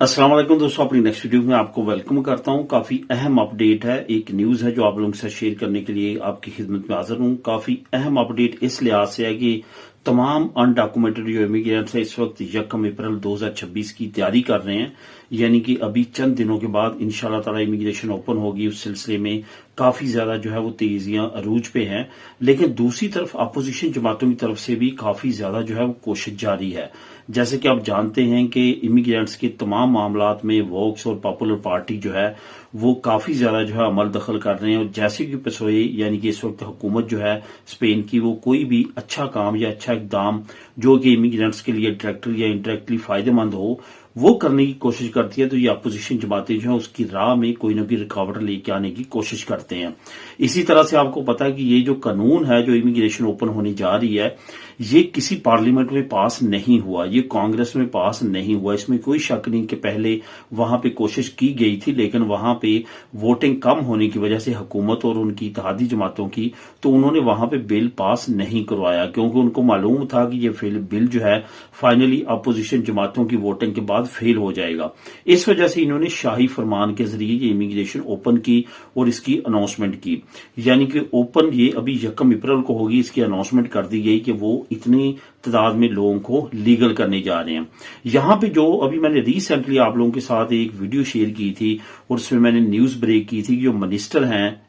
अस्सलाम वालेकुम दोस्तों, अपनी नेक्स्ट वीडियो में आपको वेलकम करता हूं। काफी अहम अपडेट है, एक न्यूज है जो आप लोगों के साथ शेयर करने के लिए आपकी खिदमत में हाजिर हूं। काफी अहम अपडेट इस लिहाज से है कि तमाम अनडॉक्यूमेंटेड जो इमिग्रेंट्स है इस वक्त 1 अप्रैल 2026 की तैयारी कर रहे हैं, यानी कि अभी चंद दिनों के बाद इंशाल्लाह ताला इमिग्रेशन ओपन होगी। उस सिलसिले में काफी ज्यादा जो है वो तेजियां अरूज पे हैं, लेकिन दूसरी तरफ अपोजिशन जमातों की तरफ से भी काफी ज्यादा जो है वो कोशिश जारी है। जैसे कि आप जानते हैं कि इमिग्रेंट्स के तमाम मामलात में वोक्स और पॉपुलर पार्टी जो है वो काफी ज्यादा जो है अमल दखल कर रहे हैं, और जैसे कि पसोए यानी कि इस वक्त हुकूमत जो है स्पेन की वो कोई भी अच्छा काम या अच्छा इकदाम जो कि इमिग्रेंट्स के लिए डायरेक्टली या इंडायरेक्टली फायदेमंद हो वो करने की कोशिश करती है, तो ये अपोजिशन जमातें जो है उसकी राह में कोई ना कोई रुकावट लेके आने की कोशिश करते हैं। इसी तरह से आपको पता है कि ये जो कानून है जो इमिग्रेशन ओपन होने जा रही है, ये किसी पार्लियामेंट में पास नहीं हुआ, ये कांग्रेस में पास नहीं हुआ। इसमें कोई शक नहीं कि पहले वहां पे कोशिश की गई थी, लेकिन वहां पे वोटिंग कम होने की वजह से हुकूमत और उनकी इत्तेहादी जमातों की, तो उन्होंने वहां पे बिल पास नहीं करवाया, क्योंकि उनको मालूम था कि ये बिल जो है फाइनली अपोजिशन जमातों की वोटिंग के बाद फेल हो जाएगा। इस वजह से इन्होंने शाही फरमान के जरिए ये इमिग्रेशन ओपन की और इसकी अनाउंसमेंट की, यानी कि ओपन ये अभी 1 अप्रैल को होगी। इसकी अनाउंसमेंट कर दी गई कि वो इतनी तादाद में लोगों को लीगल करने जा रहे हैं। यहां पे जो अभी मैंने रिसेंटली आप लोगों के साथ एक वीडियो शेयर की थी और उसमें मैंने न्यूज ब्रेक की थी कि जो मिनिस्टर हैं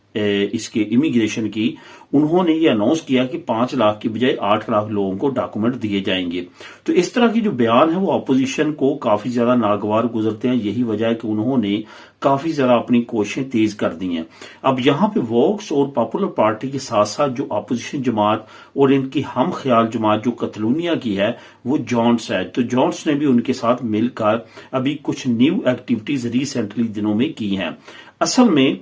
इसके इमिग्रेशन की, उन्होंने ये अनाउंस किया कि 5 लाख की बजाय 8 लाख लोगों को डॉक्यूमेंट दिए जाएंगे। तो इस तरह की जो बयान है वो अपोजिशन को काफी ज्यादा नागवार गुजरते हैं। यही वजह है कि उन्होंने काफी ज्यादा अपनी कोशिशें तेज कर दी हैं। अब यहां पे वोक्स और पॉपुलर पार्टी के साथ साथ जो अपोजिशन जमात और इनकी हम ख्याल जमात जो कतलूनिया की है वो जॉन्स है, तो जॉन्स ने भी उनके साथ मिलकर अभी कुछ न्यू एक्टिविटीज रिसेंटली दिनों में की हैं। असल में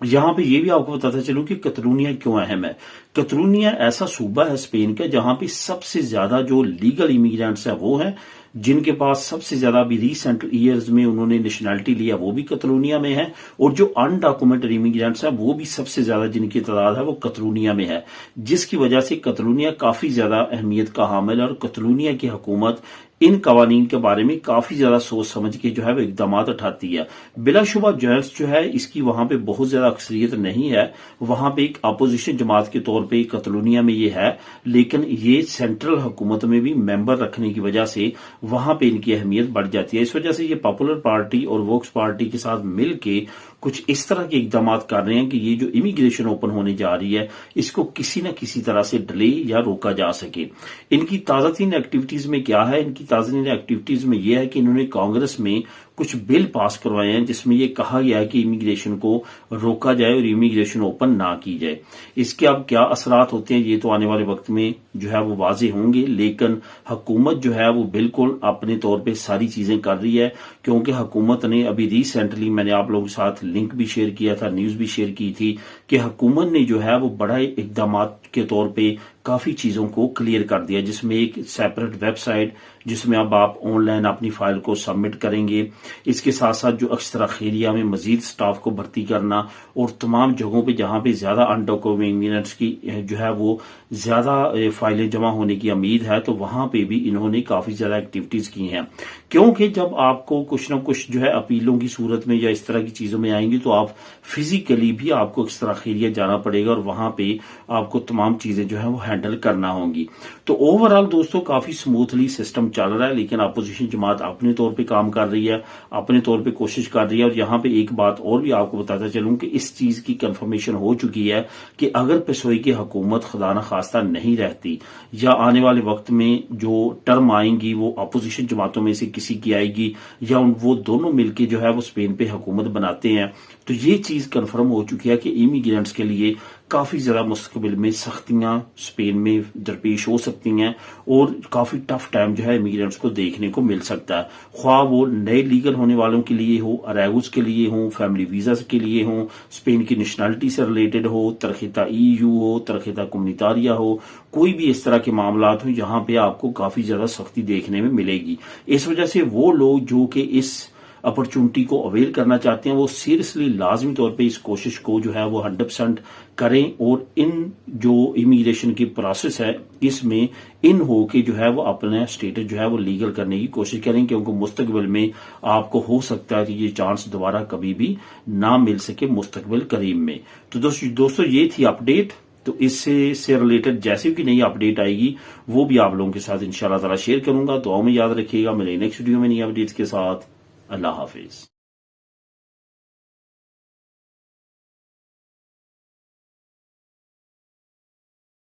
यहां पे ये भी आपको बताता चलूं कि कतलूनिया क्यों अहम है। कतलूनिया ऐसा सूबा है स्पेन का जहां पे सबसे ज्यादा जो लीगल इमिग्रेंट्स है वो है, जिनके पास सबसे ज्यादा अभी रिसेंट ईयर्स में उन्होंने नेशनैलिटी लिया वो भी कतलूनिया में है, और जो अनडॉक्यूमेंटेड इमिग्रेंट्स है वो भी सबसे ज्यादा जिनकी तादाद है वो कतलूनिया में है, जिसकी वजह से कतलूनिया काफी ज्यादा अहमियत का हामिल है। और कतलूनिया की हुकूमत इन कवानीन के बारे में काफी ज्यादा सोच समझ के जो है वो इकदाम उठाती है। बिलाशुबा जॉन्स जो है इसकी वहां पे बहुत ज्यादा अक्सरियत नहीं है, वहां पे एक अपोजिशन जमात के तौर पे कतलूनिया में ये है, लेकिन ये सेंट्रल हुकूमत में भी मेंबर रखने की वजह से वहां पे इनकी अहमियत बढ़ जाती है। इस वजह से ये पॉपुलर पार्टी और वोक्स पार्टी के साथ मिल के कुछ इस तरह के इकदाम कर रहे हैं कि ये जो इमिग्रेशन ओपन होने जा रही है इसको किसी न किसी तरह से डिले या रोका जा सके। इनकी ताजा तीन एक्टिविटीज में क्या है? इनकी ताजा तीन एक्टिविटीज में यह है कि इन्होंने कांग्रेस में कुछ बिल पास करवाए हैं जिसमें यह कहा गया है कि इमिग्रेशन को रोका जाए और इमिग्रेशन ओपन ना की जाए। इसके अब क्या असरात होते हैं ये तो आने वाले वक्त में जो है वो वाजे होंगे, लेकिन हुकूमत जो है वो बिल्कुल अपने तौर पे सारी चीजें कर रही है, क्योंकि हुकूमत ने अभी रिसेंटली मैंने आप लोगों के साथ लिंक भी शेयर किया था, न्यूज भी शेयर की थी कि हुकूमत ने जो है वो बड़ा इकदाम के तौर पे काफी चीजों को क्लियर कर दिया, जिसमें एक सेपरेट वेबसाइट जिसमें अब आप ऑनलाइन अपनी फाइल को सबमिट करेंगे। इसके साथ साथ जो अक्सर खैरिया में मजीद स्टाफ को भर्ती करना और तमाम जगहों पे जहां पे ज्यादा अनडॉक्यूमेंटेड की जो है वो ज्यादा फाइलें जमा होने की उम्मीद है, तो वहां पे भी इन्होंने काफी ज्यादा एक्टिविटीज की हैं। क्योंकि जब आपको कुछ न कुछ जो है अपीलों की सूरत में या इस तरह की चीजों में आएंगी तो आप फिजिकली भी आपको अक्सर खैरिया जाना पड़ेगा और वहां पे आपको तमाम चीजें जो है वो हैंडल करना होंगी। तो ओवरऑल दोस्तों काफी स्मूथली सिस्टम चल रहा है, लेकिन अपोजिशन जमात अपने तौर पे काम कर रही है, अपने तौर पे कोशिश कर रही है। और यहाँ पे एक बात और भी आपको बताता चलूं कि इस चीज की कंफर्मेशन हो चुकी है कि अगर पेशोई की हुकूमत खुदा न खास्ता नहीं रहती या आने वाले वक्त में जो टर्म आएंगी वो अपोजिशन जमातों में से किसी की आएगी या वो दोनों मिलकर जो है वो स्पेन पे हुकूमत बनाते हैं, तो ये चीज कंफर्म हो चुकी है कि इमिग्रेंट्स के लिए काफी ज्यादा मुस्तकबिल में सख्तियां स्पेन में दरपेश हो सकती हैं और काफी टफ टाइम जो है इमिग्रेंट्स को देखने को मिल सकता है, ख्वाह वो नए लीगल होने वालों के लिए हो, अराइवल्स के लिए हो, फैमिली वीजा के लिए हो, स्पेन की नेशनैलिटी से रिलेटेड हो, तरखेता EU हो, तरखेता कम्युनिटारिया हो, कोई भी इस तरह के मामला हो, यहाँ पे आपको काफी ज्यादा सख्ती देखने में मिलेगी। इस वजह से वो लोग जो कि इस اپرچونٹی کو اویل کرنا چاہتے ہیں وہ سیریسلی لازمی طور پہ اس کوشش کو جو ہے وہ 100% کریں اور ان جو امیگریشن کی پروسیس ہے اس میں ان ہو کے جو ہے وہ اپنا اسٹیٹس جو ہے وہ لیگل کرنے کی کوشش کریں کیونکہ مستقبل میں آپ کو ہو سکتا ہے کہ یہ چانس دوبارہ کبھی بھی نہ مل سکے مستقبل قریب میں. تو دوستو یہ تھی اپڈیٹ. تو اس سے ریلیٹڈ جیسے بھی نئی اپڈیٹ آئے گی وہ بھی آپ لوگوں کے ساتھ انشاءاللہ تعالی شیئر کروں گا. دعاؤں میں یاد رکھیے گا. ملیں نیکسٹ ویڈیو میں نئی اپڈیٹس کے ساتھ. اللہ حافظ.